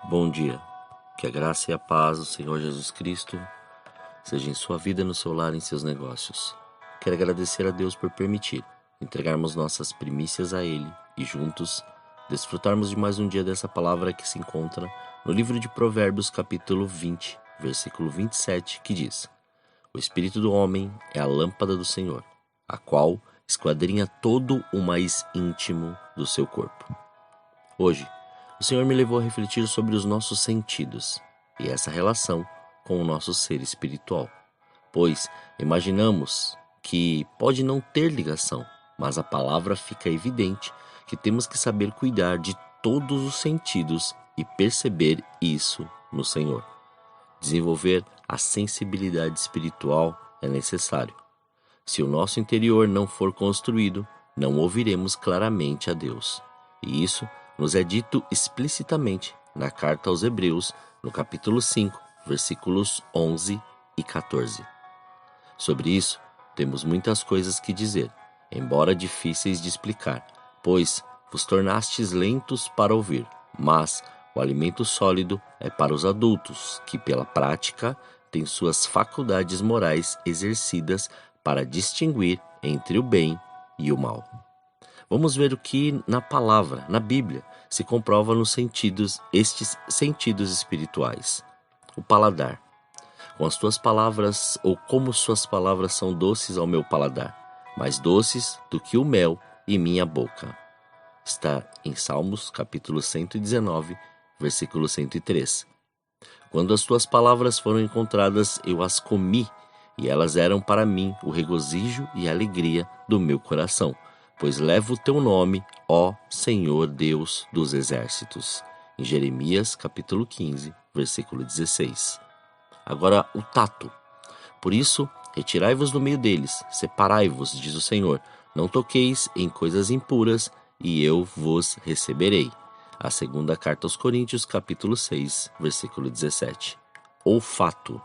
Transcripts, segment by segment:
Bom dia, que a graça e a paz do Senhor Jesus Cristo seja em sua vida, no seu lar e em seus negócios. Quero agradecer a Deus por permitir entregarmos nossas primícias a Ele e juntos desfrutarmos de mais um dia dessa palavra que se encontra no livro de Provérbios capítulo 20, versículo 27, que diz: O espírito do homem é a lâmpada do Senhor, a qual esquadrinha todo o mais íntimo do seu corpo. Hoje, o Senhor me levou a refletir sobre os nossos sentidos e essa relação com o nosso ser espiritual, pois imaginamos que pode não ter ligação, mas a palavra fica evidente que temos que saber cuidar de todos os sentidos e perceber isso no Senhor. Desenvolver a sensibilidade espiritual é necessário. Se o nosso interior não for construído, não ouviremos claramente a Deus. E isso nos é dito explicitamente na carta aos Hebreus, no capítulo 5, versículos 11 e 14. Sobre isso, temos muitas coisas que dizer, embora difíceis de explicar, pois vos tornastes lentos para ouvir, mas o alimento sólido é para os adultos, que pela prática têm suas faculdades morais exercidas para distinguir entre o bem e o mal. Vamos ver o que na palavra, na Bíblia, se comprova nos estes sentidos espirituais. O paladar. Com as tuas palavras, ou como suas palavras são doces ao meu paladar, mais doces do que o mel em minha boca. Está em Salmos, capítulo 119, versículo 103. Quando as tuas palavras foram encontradas, eu as comi, e elas eram para mim o regozijo e a alegria do meu coração, pois levo o teu nome, ó Senhor Deus dos exércitos. Em Jeremias, capítulo 15, versículo 16. Agora, o tato. Por isso, retirai-vos do meio deles, separai-vos, diz o Senhor. Não toqueis em coisas impuras, e eu vos receberei. A segunda carta aos Coríntios, capítulo 6, versículo 17. Olfato.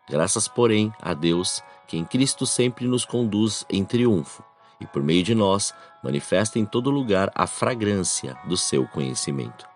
Graças, porém, a Deus, que em Cristo sempre nos conduz em triunfo, e por meio de nós manifesta em todo lugar a fragrância do seu conhecimento.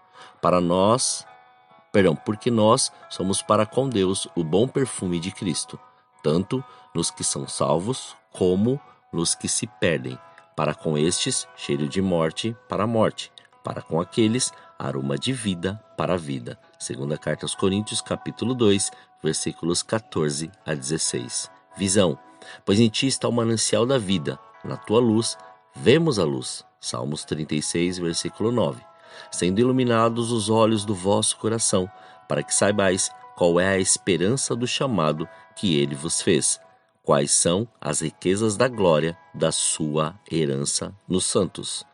Porque nós somos para com Deus o bom perfume de Cristo, tanto nos que são salvos como nos que se perdem. Para com estes, cheiro de morte para a morte, para com aqueles, aroma de vida para a vida. Segunda carta aos Coríntios, capítulo 2, versículos 14 a 16. Visão. Pois em ti está o manancial da vida, na tua luz vemos a luz. Salmos 36, versículo 9. Sendo iluminados os olhos do vosso coração, para que saibais qual é a esperança do chamado que ele vos fez, quais são as riquezas da glória da sua herança nos santos.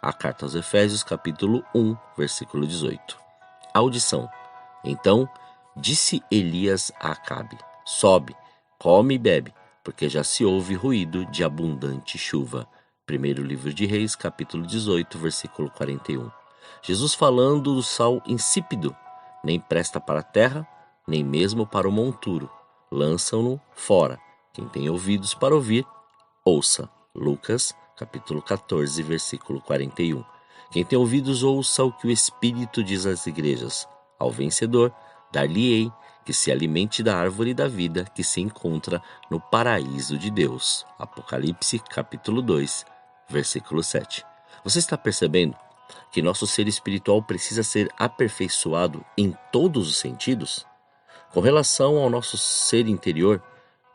A carta aos Efésios, capítulo 1, versículo 18. Audição. Então disse Elias a Acabe: sobe, come e bebe, porque já se ouve ruído de abundante chuva. Primeiro livro de Reis, capítulo 18, versículo 41. Jesus falando do sal insípido, nem presta para a terra, nem mesmo para o monturo. Lançam-no fora. Quem tem ouvidos para ouvir, ouça. Lucas, capítulo 14, versículo 41. Quem tem ouvidos, ouça o que o Espírito diz às igrejas. Ao vencedor, dar-lhe-ei que se alimente da árvore da vida que se encontra no paraíso de Deus. Apocalipse, capítulo 2, versículo 7. Você está percebendo que nosso ser espiritual precisa ser aperfeiçoado em todos os sentidos? Com relação ao nosso ser interior,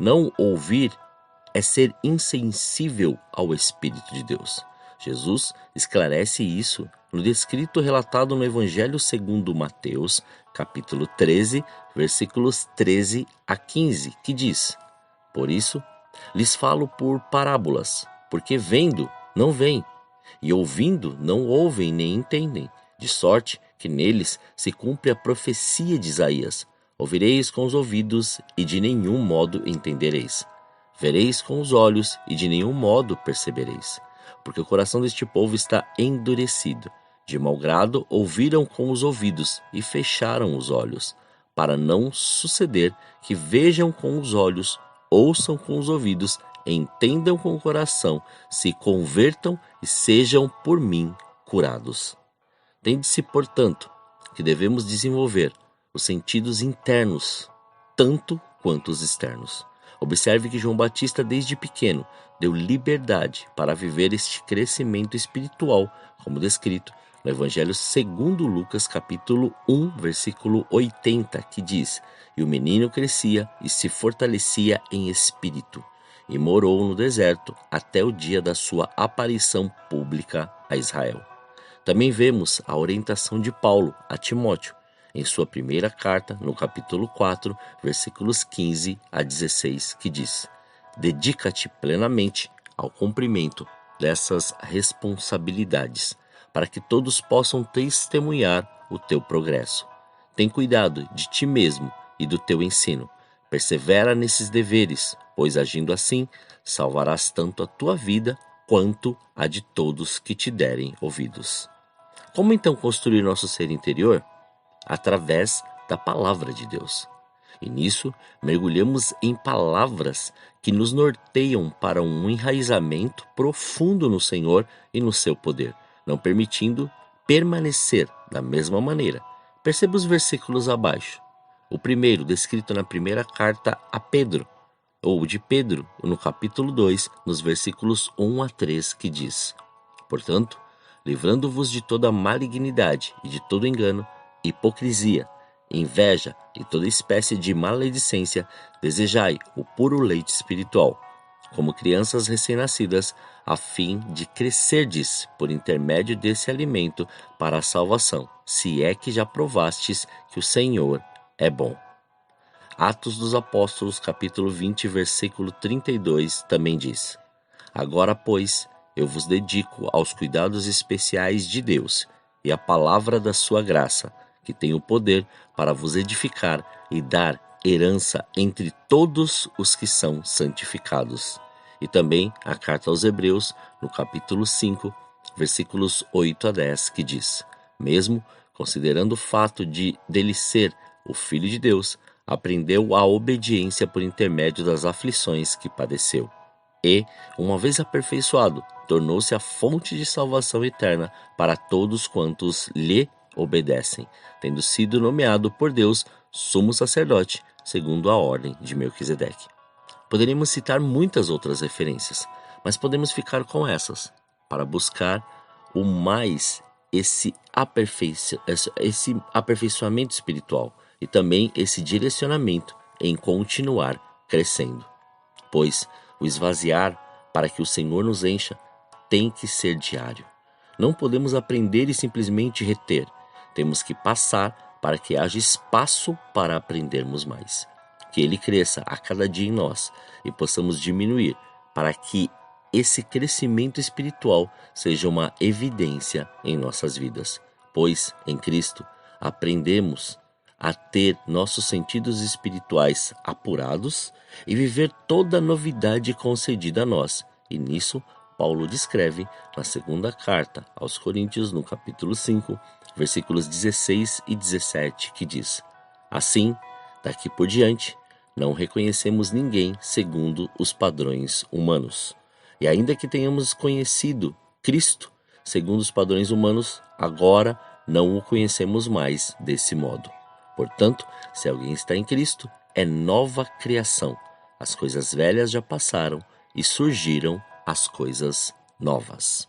não ouvir é ser insensível ao Espírito de Deus. Jesus esclarece isso no descrito relatado no Evangelho segundo Mateus, capítulo 13, versículos 13 a 15, que diz: Por isso, lhes falo por parábolas, porque vendo, não veem, e ouvindo, não ouvem nem entendem, de sorte que neles se cumpre a profecia de Isaías: ouvireis com os ouvidos e de nenhum modo entendereis. Vereis com os olhos e de nenhum modo percebereis. Porque o coração deste povo está endurecido. De mau grado ouviram com os ouvidos e fecharam os olhos, para não suceder que vejam com os olhos, ouçam com os ouvidos, entendam com o coração, se convertam e sejam por mim curados. Tende-se, portanto, que devemos desenvolver os sentidos internos, tanto quanto os externos. Observe que João Batista, desde pequeno, deu liberdade para viver este crescimento espiritual, como descrito no Evangelho segundo Lucas, capítulo 1, versículo 80, que diz: "E o menino crescia e se fortalecia em espírito, e morou no deserto até o dia da sua aparição pública a Israel." Também vemos a orientação de Paulo a Timóteo, em sua primeira carta, no capítulo 4, versículos 15 a 16, que diz: "Dedica-te plenamente ao cumprimento dessas responsabilidades, para que todos possam testemunhar o teu progresso. Tem cuidado de ti mesmo e do teu ensino. Persevera nesses deveres, pois agindo assim, salvarás tanto a tua vida quanto a de todos que te derem ouvidos." Como então construir nosso ser interior? Através da palavra de Deus. E nisso, mergulhamos em palavras que nos norteiam para um enraizamento profundo no Senhor e no seu poder, não permitindo permanecer da mesma maneira. Perceba os versículos abaixo. O primeiro, descrito na primeira carta a Pedro, ou de Pedro, no capítulo 2, nos versículos 1 a 3, que diz: "Portanto, livrando-vos de toda malignidade e de todo engano, hipocrisia, inveja e toda espécie de maledicência, desejai o puro leite espiritual, como crianças recém-nascidas, a fim de crescerdes por intermédio desse alimento para a salvação, se é que já provastes que o Senhor é bom." Atos dos Apóstolos, capítulo 20, versículo 32, também diz: "Agora, pois, eu vos dedico aos cuidados especiais de Deus e à palavra da sua graça, que tem o poder para vos edificar e dar herança entre todos os que são santificados." E também a carta aos Hebreus, no capítulo 5, versículos 8 a 10, que diz: "Mesmo considerando o fato de dele ser o Filho de Deus, aprendeu a obediência por intermédio das aflições que padeceu. E, uma vez aperfeiçoado, tornou-se a fonte de salvação eterna para todos quantos lhe obedecem, tendo sido nomeado por Deus sumo sacerdote, segundo a ordem de Melquisedeque." Poderíamos citar muitas outras referências, mas podemos ficar com essas, para buscar o mais esse aperfeiçoamento espiritual e também esse direcionamento em continuar crescendo. Pois o esvaziar para que o Senhor nos encha tem que ser diário. Não podemos aprender e simplesmente reter. Temos que passar para que haja espaço para aprendermos mais. Que Ele cresça a cada dia em nós e possamos diminuir para que esse crescimento espiritual seja uma evidência em nossas vidas. Pois, em Cristo, aprendemos a ter nossos sentidos espirituais apurados e viver toda a novidade concedida a nós. E nisso, Paulo descreve na segunda carta aos Coríntios, no capítulo 5, versículos 16 e 17, que diz: "Assim, daqui por diante, não reconhecemos ninguém segundo os padrões humanos. E ainda que tenhamos conhecido Cristo segundo os padrões humanos, agora não o conhecemos mais desse modo. Portanto, se alguém está em Cristo, é nova criação. As coisas velhas já passaram e surgiram as coisas novas."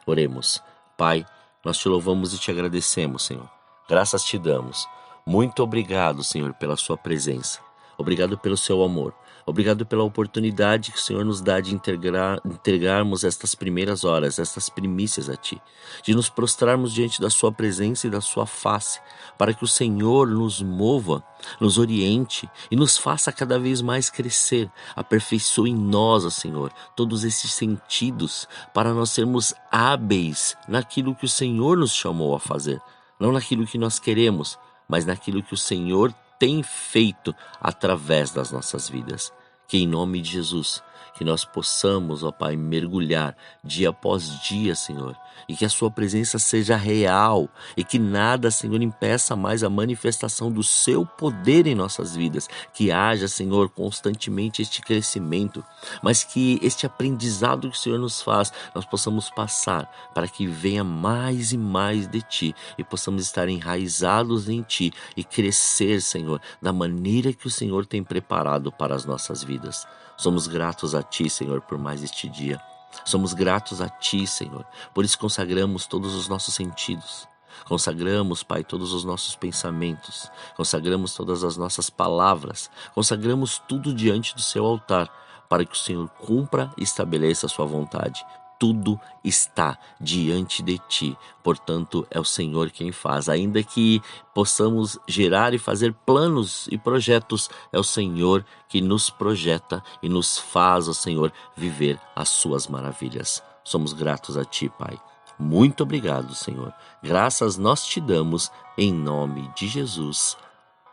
Oremos. Pai, nós te louvamos e te agradecemos, Senhor. Graças te damos. Muito obrigado, Senhor, pela sua presença. Obrigado pelo seu amor. Obrigado pela oportunidade que o Senhor nos dá de entregarmos estas primeiras horas, estas primícias a Ti, de nos prostrarmos diante da Sua presença e da Sua face, para que o Senhor nos mova, nos oriente e nos faça cada vez mais crescer. Aperfeiçoe em nós, ó Senhor, todos esses sentidos, para nós sermos hábeis naquilo que o Senhor nos chamou a fazer, não naquilo que nós queremos, mas naquilo que o Senhor tem feito através das nossas vidas. Que em nome de Jesus, que nós possamos, ó Pai, mergulhar dia após dia, Senhor, e que a sua presença seja real e que nada, Senhor, impeça mais a manifestação do seu poder em nossas vidas. Que haja, Senhor, constantemente este crescimento, mas que este aprendizado que o Senhor nos faz, nós possamos passar para que venha mais e mais de Ti e possamos estar enraizados em Ti e crescer, Senhor, da maneira que o Senhor tem preparado para as nossas vidas. Somos gratos a Ti, Senhor, por mais este dia. Somos gratos a Ti, Senhor, por isso consagramos todos os nossos sentidos. Consagramos, Pai, todos os nossos pensamentos, consagramos todas as nossas palavras, consagramos tudo diante do Seu altar, para que o Senhor cumpra e estabeleça a Sua vontade. Tudo está diante de Ti, portanto é o Senhor quem faz. Ainda que possamos gerar e fazer planos e projetos, é o Senhor que nos projeta e nos faz, ó Senhor, viver as Suas maravilhas. Somos gratos a Ti, Pai. Muito obrigado, Senhor. Graças nós Te damos em nome de Jesus.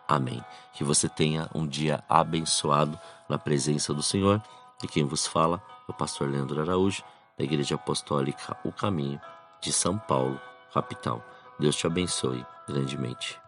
Amém. Que você tenha um dia abençoado na presença do Senhor. E quem vos fala é o pastor Leandro Araújo, da Igreja Apostólica O Caminho, de São Paulo, capital. Deus te abençoe grandemente.